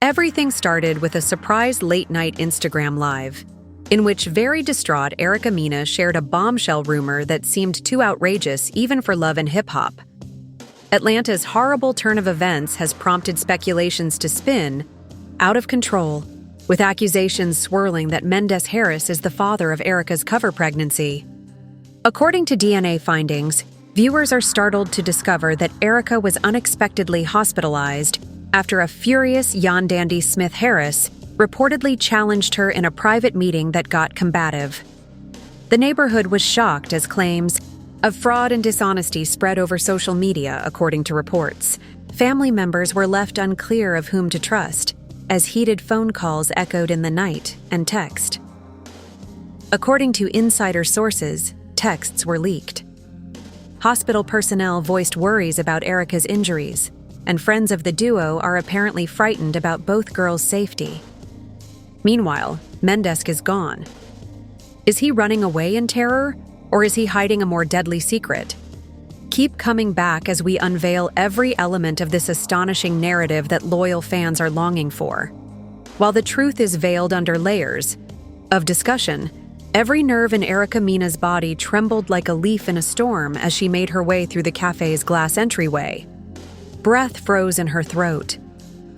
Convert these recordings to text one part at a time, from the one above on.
Everything started with a surprise late-night Instagram Live, in which very distraught Erica Mena shared a bombshell rumor that seemed too outrageous even for love and hip-hop. Atlanta's horrible turn of events has prompted speculations to spin out of control, with accusations swirling that Mendeecees is the father of Erica's cover pregnancy. According to DNA findings, viewers are startled to discover that Erica was unexpectedly hospitalized after a furious Yandy Smith Harris reportedly challenged her in a private meeting that got combative. The neighborhood was shocked as claims of fraud and dishonesty spread over social media, according to reports. Family members were left unclear of whom to trust, as heated phone calls echoed in the night and text. According to insider sources, texts were leaked. Hospital personnel voiced worries about Erica's injuries, and friends of the duo are apparently frightened about both girls' safety. Meanwhile, Mendeecees is gone. Is he running away in terror, or is he hiding a more deadly secret? Keep coming back as we unveil every element of this astonishing narrative that loyal fans are longing for. While the truth is veiled under layers of discussion, every nerve in Erica Mena's body trembled like a leaf in a storm as she made her way through the cafe's glass entryway. Breath froze in her throat.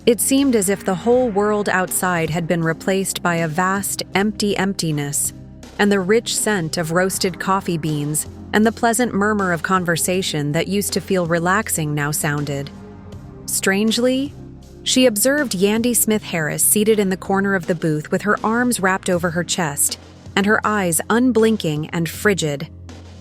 It seemed as if the whole world outside had been replaced by a vast, empty emptiness, and the rich scent of roasted coffee beans and the pleasant murmur of conversation that used to feel relaxing now sounded. Strangely, she observed Yandy Smith Harris seated in the corner of the booth with her arms wrapped over her chest and her eyes unblinking and frigid.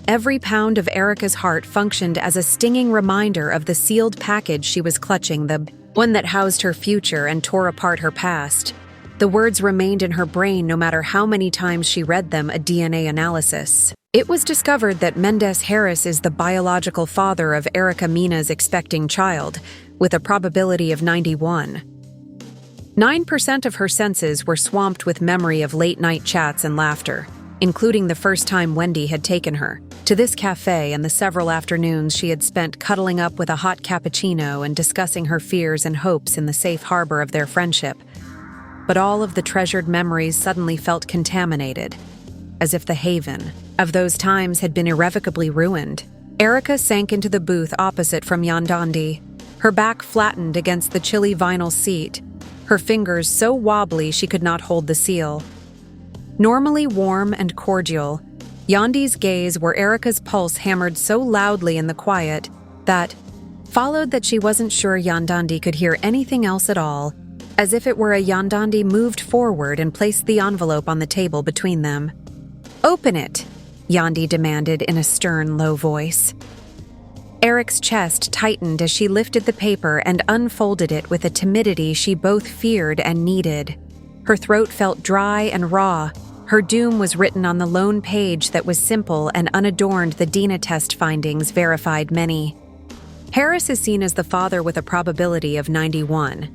Every pound of Erica's heart functioned as a stinging reminder of the sealed package she was clutching, the one that housed her future and tore apart her past. The words remained in her brain no matter how many times she read them. A DNA analysis. It was discovered that Mendeecees is the biological father of Erica Mena's expecting child, with a probability of 91. 9% of her senses were swamped with memory of late-night chats and laughter, including the first time Wendy had taken her to this cafe and the several afternoons she had spent cuddling up with a hot cappuccino and discussing her fears and hopes in the safe harbor of their friendship. But all of the treasured memories suddenly felt contaminated, as if the haven of those times had been irrevocably ruined. Erica sank into the booth opposite from Yandy, her back flattened against the chilly vinyl seat, her fingers so wobbly she could not hold the seal. Normally warm and cordial, Yandy's gaze where Erica's pulse hammered so loudly in the quiet that followed that she wasn't sure Yandy could hear anything else at all, as if it were a Yandy moved forward and placed the envelope on the table between them. "Open it," Yandy demanded in a stern, low voice. Eric's chest tightened as she lifted the paper and unfolded it with a timidity she both feared and needed. Her throat felt dry and raw. Her doom was written on the lone page that was simple and unadorned. The DNA test findings verified many. Harris is seen as the father with a probability of 91.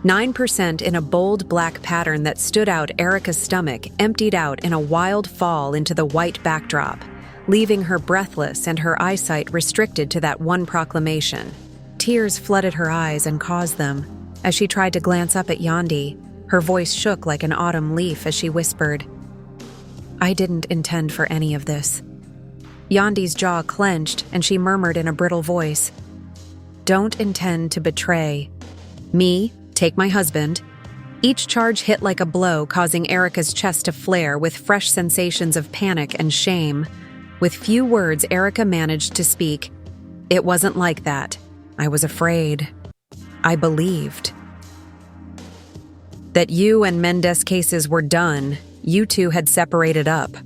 9% in a bold black pattern that stood out. Erica's stomach emptied out in a wild fall into the white backdrop, leaving her breathless and her eyesight restricted to that one proclamation. Tears flooded her eyes and caused them. As she tried to glance up at Yandy, her voice shook like an autumn leaf as she whispered, "I didn't intend for any of this." Yandy's jaw clenched and she murmured in a brittle voice, "Don't intend to betray me. Take my husband." Each charge hit like a blow, causing Erica's chest to flare with fresh sensations of panic and shame. With few words, Erica managed to speak. "It wasn't like that. I was afraid. I believed that you and Mendeecees were done. You two had separated up."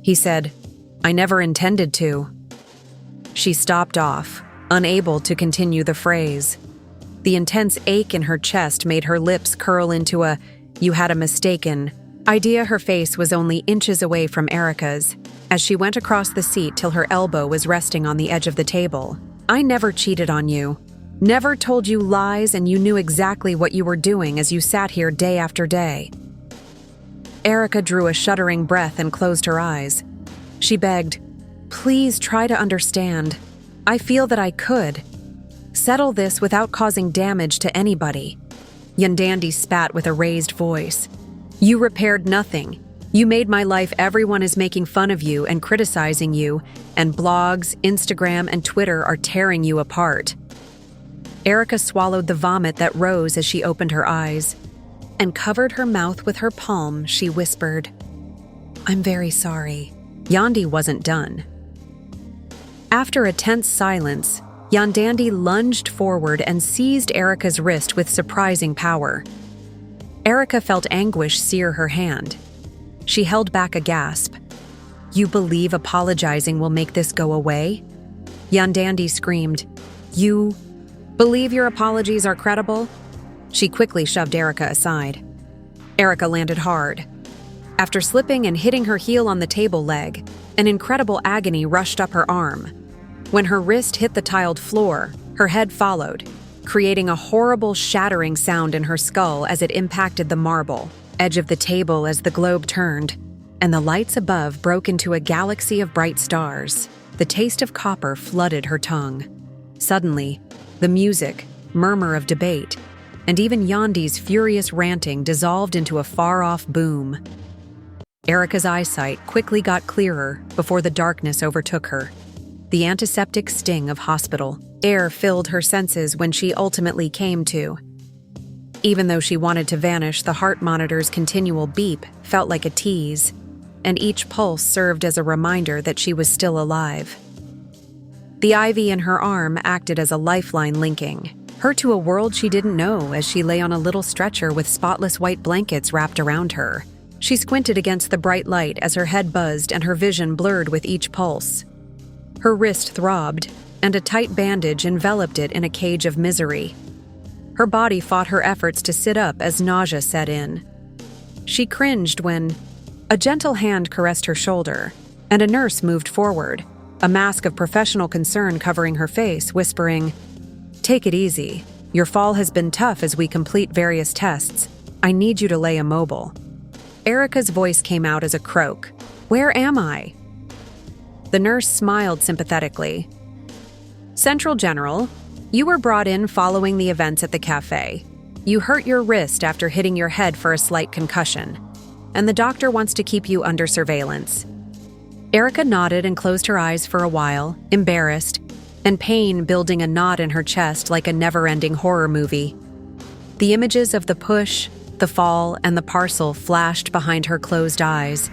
He said, "I never intended to." She stopped off, unable to continue the phrase. The intense ache in her chest made her lips curl into a "you had a mistaken" idea. Her face was only inches away from Erica's as she went across the seat till her elbow was resting on the edge of the table. "I never cheated on you. Never told you lies, and you knew exactly what you were doing as you sat here day after day." Erica drew a shuddering breath and closed her eyes. She begged, "Please try to understand. I feel that I could settle this without causing damage to anybody." Yandy spat with a raised voice. "You repaired nothing. You made my life. Everyone is making fun of you and criticizing you, and blogs, Instagram, and Twitter are tearing you apart." Erica swallowed the vomit that rose as she opened her eyes and covered her mouth with her palm. She whispered, "I'm very sorry." Yandy wasn't done. After a tense silence, Yandy lunged forward and seized Erica's wrist with surprising power. Erica felt anguish sear her hand. She held back a gasp. "You believe apologizing will make this go away?" Yandy screamed. "You believe your apologies are credible?" She quickly shoved Erica aside. Erica landed hard. After slipping and hitting her heel on the table leg, an incredible agony rushed up her arm. When her wrist hit the tiled floor, her head followed, creating a horrible shattering sound in her skull as it impacted the marble edge of the table as the globe turned, and the lights above broke into a galaxy of bright stars. The taste of copper flooded her tongue. Suddenly, the music, murmur of debate, and even Yandy's furious ranting dissolved into a far-off boom. Erica's eyesight quickly got clearer before the darkness overtook her. The antiseptic sting of hospital air filled her senses when she ultimately came to. Even though she wanted to vanish, the heart monitor's continual beep felt like a tease, and each pulse served as a reminder that she was still alive. The IV in her arm acted as a lifeline linking her to a world she didn't know as she lay on a little stretcher with spotless white blankets wrapped around her. She squinted against the bright light as her head buzzed and her vision blurred with each pulse. Her wrist throbbed, and a tight bandage enveloped it in a cage of misery. Her body fought her efforts to sit up as nausea set in. She cringed when a gentle hand caressed her shoulder, and a nurse moved forward, a mask of professional concern covering her face, whispering, "Take it easy. Your fall has been tough as we complete various tests. I need you to lay immobile." Erica's voice came out as a croak. "Where am I?" The nurse smiled sympathetically. "Central General, you were brought in following the events at the cafe. You hurt your wrist after hitting your head for a slight concussion, and the doctor wants to keep you under surveillance." Erica nodded and closed her eyes for a while, embarrassed, and pain building a knot in her chest like a never-ending horror movie. The images of the push, the fall, and the parcel flashed behind her closed eyes.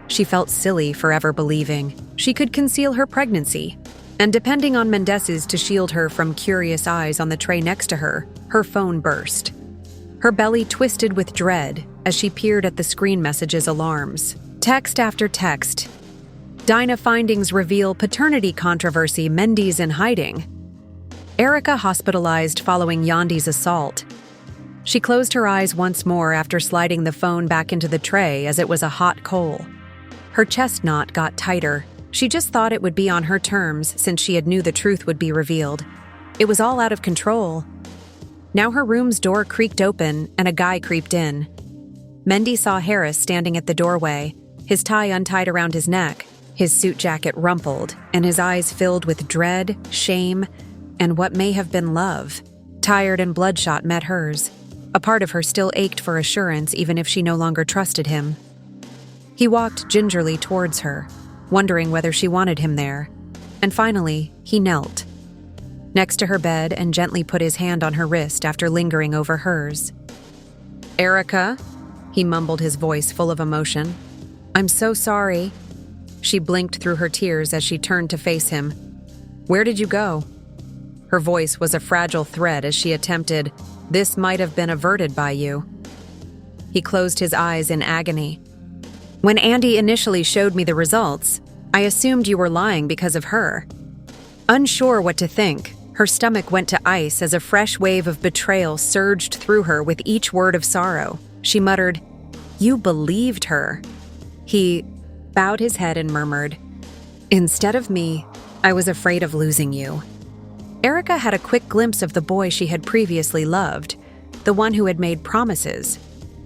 She felt silly for ever believing she could conceal her pregnancy, and depending on Mendeecees to shield her from curious eyes on the tray next to her, her phone burst. Her belly twisted with dread as she peered at the screen messages alarms. Text after text. Dinah findings reveal paternity controversy, Mendeecees in hiding. Erica hospitalized following Yandy's assault. She closed her eyes once more after sliding the phone back into the tray as it was a hot coal. Her chest knot got tighter. She just thought it would be on her terms since she had knew the truth would be revealed. It was all out of control. Now her room's door creaked open and a guy creeped in. Mendy saw Harris standing at the doorway, his tie untied around his neck, his suit jacket rumpled, and his eyes filled with dread, shame, and what may have been love. Tired and bloodshot met hers. A part of her still ached for assurance even if she no longer trusted him. He walked gingerly towards her, wondering whether she wanted him there, and finally, he knelt next to her bed and gently put his hand on her wrist after lingering over hers. "Erica," he mumbled, his voice full of emotion. "I'm so sorry." She blinked through her tears as she turned to face him. "Where did you go?" Her voice was a fragile thread as she attempted, "This might have been averted by you." He closed his eyes in agony. "When Andy initially showed me the results, I assumed you were lying because of her." Unsure what to think, her stomach went to ice as a fresh wave of betrayal surged through her with each word of sorrow. She muttered, "You believed her." He bowed his head and murmured, "Instead of me, I was afraid of losing you." Erica had a quick glimpse of the boy she had previously loved, the one who had made promises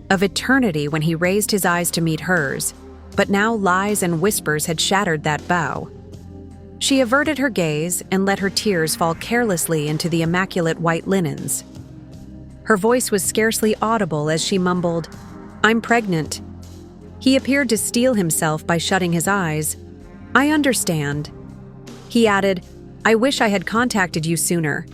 of eternity when he raised his eyes to meet hers, but now lies and whispers had shattered that vow. She averted her gaze and let her tears fall carelessly into the immaculate white linens. Her voice was scarcely audible as she mumbled, "I'm pregnant." He appeared to steel himself by shutting his eyes. "I understand." He added, "I wish I had contacted you sooner."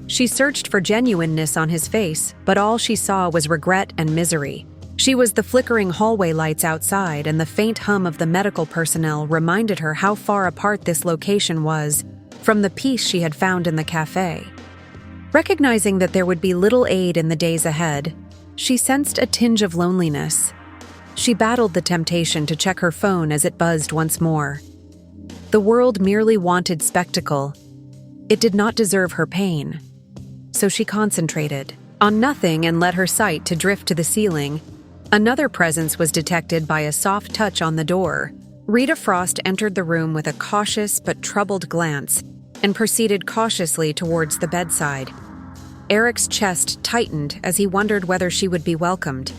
She searched for genuineness on his face, but all she saw was regret and misery. She was the flickering hallway lights outside, and the faint hum of the medical personnel reminded her how far apart this location was from the peace she had found in the cafe. Recognizing that there would be little aid in the days ahead, she sensed a tinge of loneliness. She battled the temptation to check her phone as it buzzed once more. The world merely wanted spectacle. It did not deserve her pain. So she concentrated on nothing and let her sight to drift to the ceiling. Another presence was detected by a soft touch on the door. Rita Frost entered the room with a cautious but troubled glance and proceeded cautiously towards the bedside. Eric's chest tightened as he wondered whether she would be welcomed.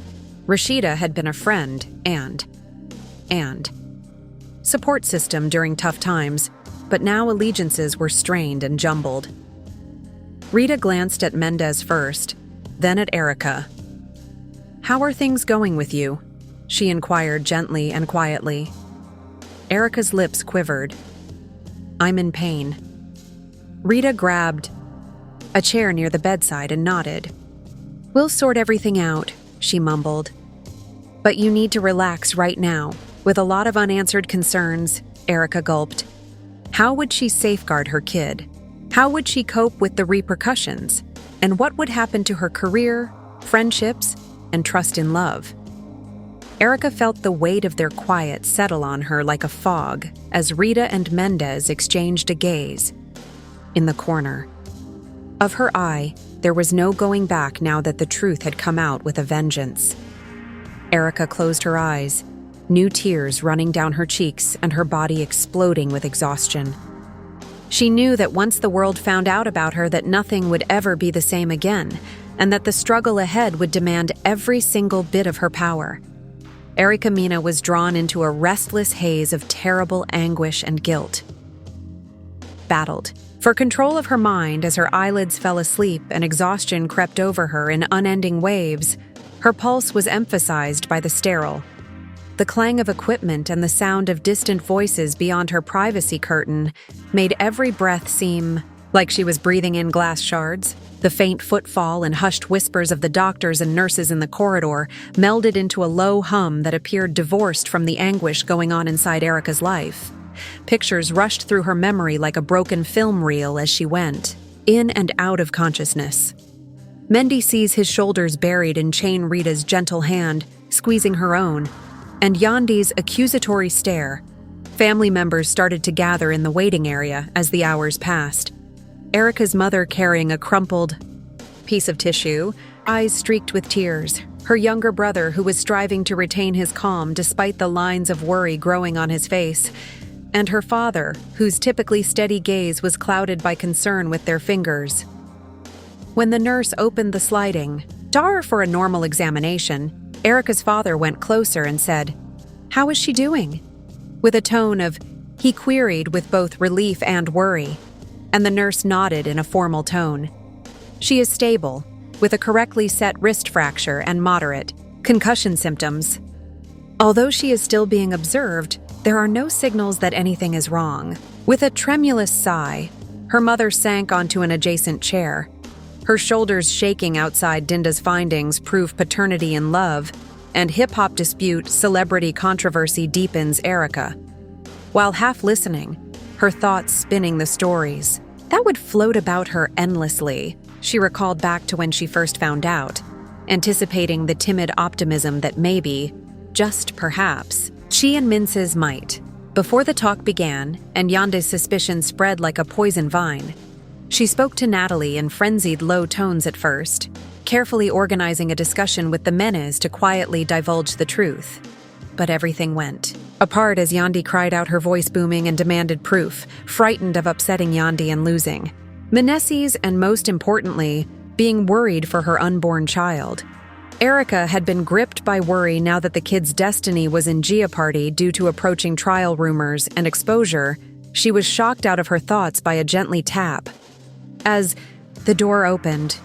Rashida had been a friend and support system during tough times, but now allegiances were strained and jumbled. Rita glanced at Mendez first, then at Erica. "How are things going with you?" she inquired gently and quietly. Erica's lips quivered. "I'm in pain." Rita grabbed a chair near the bedside and nodded. "We'll sort everything out," she mumbled. "But you need to relax right now." With a lot of unanswered concerns, Erica gulped. How would she safeguard her kid? How would she cope with the repercussions? And what would happen to her career, friendships, and trust in love? Erica felt the weight of their quiet settle on her like a fog as Rita and Mendez exchanged a gaze. In the corner of her eye, there was no going back now that the truth had come out with a vengeance. Erica closed her eyes, new tears running down her cheeks and her body exploding with exhaustion. She knew that once the world found out about her that nothing would ever be the same again, and that the struggle ahead would demand every single bit of her power. Erica Mena was drawn into a restless haze of terrible anguish and guilt. Battled for control of her mind as her eyelids fell asleep and exhaustion crept over her in unending waves. Her pulse was emphasized by the sterile. The clang of equipment and the sound of distant voices beyond her privacy curtain made every breath seem like she was breathing in glass shards. The faint footfall and hushed whispers of the doctors and nurses in the corridor melded into a low hum that appeared divorced from the anguish going on inside Erica's life. Pictures rushed through her memory like a broken film reel as she went, in and out of consciousness. Mendy sees his shoulders buried in Chain Rita's gentle hand, squeezing her own, and Yandy's accusatory stare. Family members started to gather in the waiting area as the hours passed. Erica's mother carrying a crumpled piece of tissue, eyes streaked with tears. Her younger brother, who was striving to retain his calm despite the lines of worry growing on his face, and her father, whose typically steady gaze was clouded by concern with their fingers. When the nurse opened the sliding door for a normal examination, Erica's father went closer and said, "How is she doing?" With a tone of, he queried with both relief and worry, and the nurse nodded in a formal tone. "She is stable, with a correctly set wrist fracture and moderate concussion symptoms. Although she is still being observed, there are no signals that anything is wrong." With a tremulous sigh, her mother sank onto an adjacent chair. Her shoulders shaking outside Dinda's findings prove paternity in love, and hip-hop dispute celebrity controversy deepens Erica. While half listening, her thoughts spinning the stories that would float about her endlessly, she recalled back to when she first found out, anticipating the timid optimism that maybe, just perhaps, she and Mendeecees might. Before the talk began, and Yandy's suspicion spread like a poison vine, she spoke to Natalie in frenzied low tones at first, carefully organizing a discussion with the Menas to quietly divulge the truth. But everything went apart as Yandy cried out, her voice booming, and demanded proof, frightened of upsetting Yandy and losing Mendeecees, and most importantly, being worried for her unborn child. Erica had been gripped by worry now that the kid's destiny was in jeopardy due to approaching trial rumors and exposure. She was shocked out of her thoughts by a gently tap. As the door opened,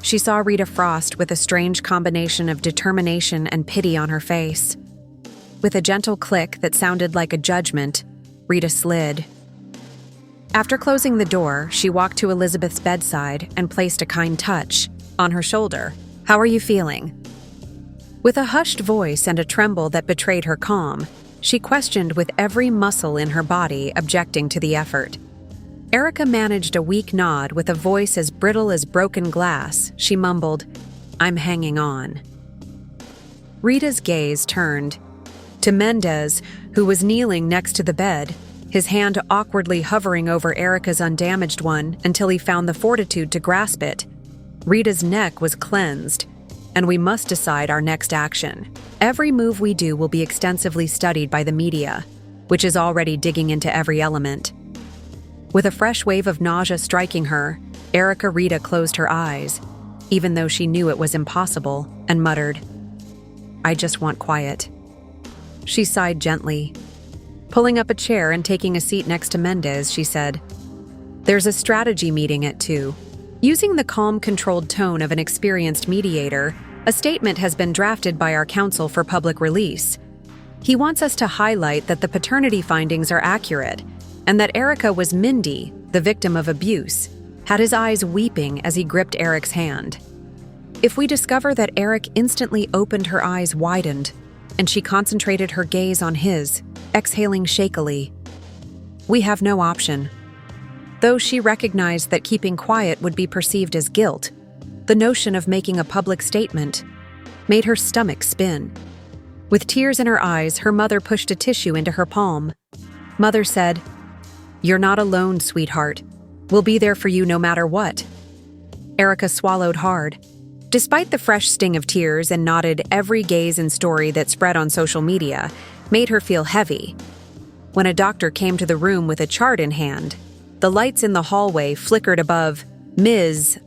she saw Rita Frost with a strange combination of determination and pity on her face. With a gentle click that sounded like a judgment, Rita slid. After closing the door, she walked to Elizabeth's bedside and placed a kind touch on her shoulder. "How are you feeling?" With a hushed voice and a tremble that betrayed her calm, she questioned with every muscle in her body objecting to the effort. Erica managed a weak nod with a voice as brittle as broken glass. She mumbled, "I'm hanging on." Rita's gaze turned to Mendeecees, who was kneeling next to the bed, his hand awkwardly hovering over Erica's undamaged one until he found the fortitude to grasp it. Rita's neck was cleansed, and we must decide our next action. Every move we do will be extensively studied by the media, which is already digging into every element. With a fresh wave of nausea striking her, Erica Rita closed her eyes, even though she knew it was impossible, and muttered, "I just want quiet." She sighed gently. Pulling up a chair and taking a seat next to Mendeecees, she said, "There's a strategy meeting at 2. Using the calm, controlled tone of an experienced mediator, a statement has been drafted by our counsel for public release. He wants us to highlight that the paternity findings are accurate, and that Erica was Mindy, the victim of abuse, had his eyes weeping as he gripped Eric's hand. If we discover that Eric instantly opened, her eyes widened, and she concentrated her gaze on his, exhaling shakily, we have no option." Though she recognized that keeping quiet would be perceived as guilt, the notion of making a public statement made her stomach spin. With tears in her eyes, her mother pushed a tissue into her palm. Mother said, "You're not alone, sweetheart. We'll be there for you no matter what." Erica swallowed hard. Despite the fresh sting of tears and nodded, every gaze and story that spread on social media made her feel heavy. When a doctor came to the room with a chart in hand, the lights in the hallway flickered above. "Ms.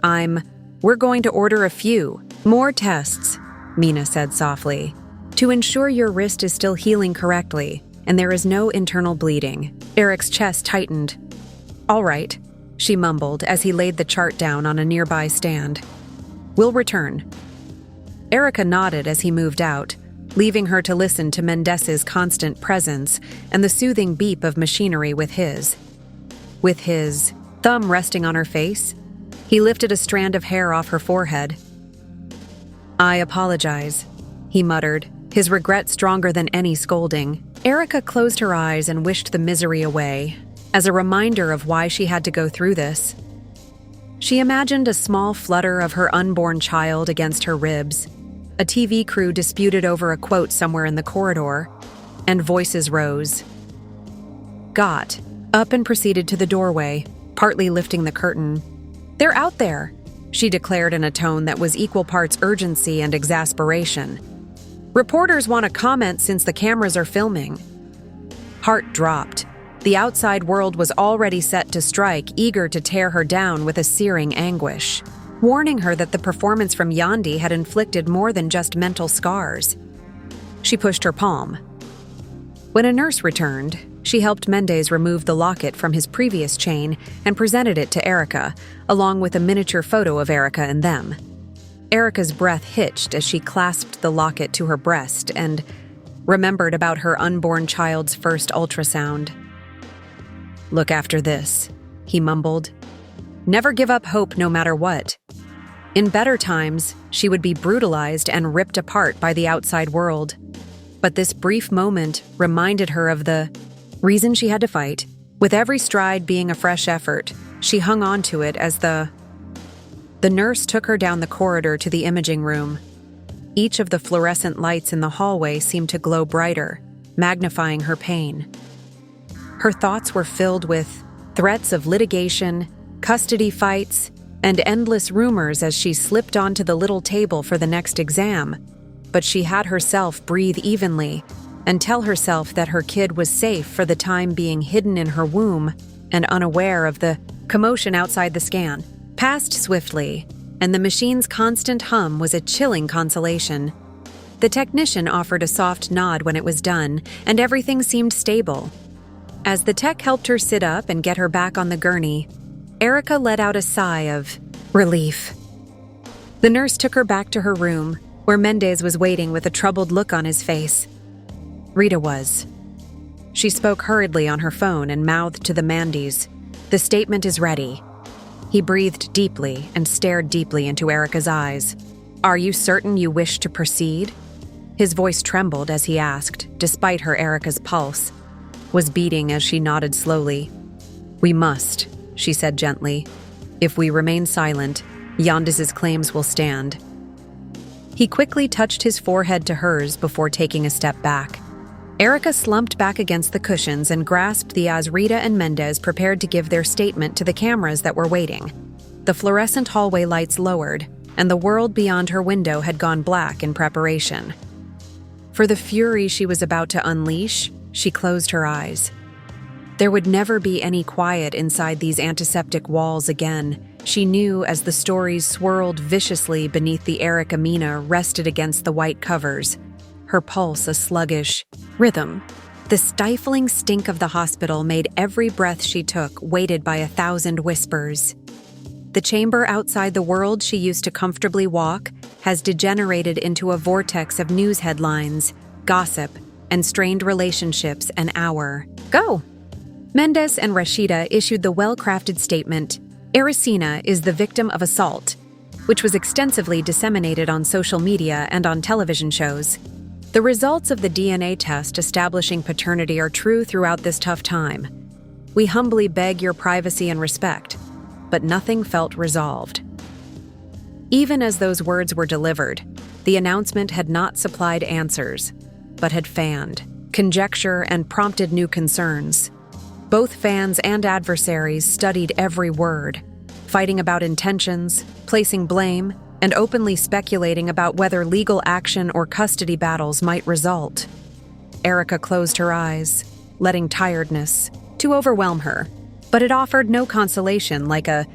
We're going to order a few more tests," Mena said softly, "to ensure your wrist is still healing correctly and there is no internal bleeding." Eric's chest tightened. "All right," she mumbled as he laid the chart down on a nearby stand. "We'll return." Erica nodded as he moved out, leaving her to listen to Mendeecees' constant presence and the soothing beep of machinery with his. With his thumb resting on her face, he lifted a strand of hair off her forehead. "I apologize," he muttered, his regret stronger than any scolding. Erica closed her eyes and wished the misery away, as a reminder of why she had to go through this. She imagined a small flutter of her unborn child against her ribs. A TV crew disputed over a quote somewhere in the corridor, and voices rose. Got up and proceeded to the doorway, partly lifting the curtain. "They're out there," she declared in a tone that was equal parts urgency and exasperation. "Reporters want to comment since the cameras are filming." Heart dropped. The outside world was already set to strike, eager to tear her down with a searing anguish, warning her that the performance from Yandy had inflicted more than just mental scars. She pushed her palm. When a nurse returned, she helped Mendeecees remove the locket from his previous chain and presented it to Erica, along with a miniature photo of Erica and them. Erica's breath hitched as she clasped the locket to her breast and remembered about her unborn child's first ultrasound. "Look after this," he mumbled. "Never give up hope no matter what." In better times, she would be brutalized and ripped apart by the outside world. But this brief moment reminded her of the reason she had to fight. With every stride being a fresh effort, she hung on to it as the nurse took her down the corridor to the imaging room. Each of the fluorescent lights in the hallway seemed to glow brighter, magnifying her pain. Her thoughts were filled with threats of litigation, custody fights, and endless rumors as she slipped onto the little table for the next exam. But she had herself breathe evenly and tell herself that her kid was safe for the time being, hidden in her womb and unaware of the commotion outside the scan. Passed swiftly, and the machine's constant hum was a chilling consolation. The technician offered a soft nod when it was done, and everything seemed stable. As the tech helped her sit up and get her back on the gurney, Erica let out a sigh of relief. The nurse took her back to her room, where Mendeecees was waiting with a troubled look on his face. Rita was. She spoke hurriedly on her phone and mouthed to the Mendeecees, "The statement is ready." He breathed deeply and stared deeply into Erica's eyes. "Are you certain you wish to proceed?" His voice trembled as he asked, despite Erica's pulse was beating as she nodded slowly. "We must," she said gently. "If we remain silent, Yandy's claims will stand." He quickly touched his forehead to hers before taking a step back. Erica slumped back against the cushions and grasped the as Rita and Mendeecees prepared to give their statement to the cameras that were waiting. The fluorescent hallway lights lowered, and the world beyond her window had gone black in preparation. For the fury she was about to unleash, she closed her eyes. There would never be any quiet inside these antiseptic walls again, she knew as the stories swirled viciously beneath the Erica Mena rested against the white covers, her pulse a sluggish rhythm. The stifling stink of the hospital made every breath she took weighted by 1,000 whispers. The chamber outside the world she used to comfortably walk has degenerated into a vortex of news headlines, gossip, and strained relationships an hour. Go! Mendeecees and Rashida issued the well-crafted statement, "Erica Mena is the victim of assault," which was extensively disseminated on social media and on television shows. The results of the DNA test establishing paternity are true throughout this tough time. We humbly beg your privacy and respect, but nothing felt resolved. Even as those words were delivered, the announcement had not supplied answers, but had fanned conjecture and prompted new concerns. Both fans and adversaries studied every word, fighting about intentions, placing blame, and openly speculating about whether legal action or custody battles might result. Erica closed her eyes, letting tiredness to overwhelm her, but it offered no consolation like a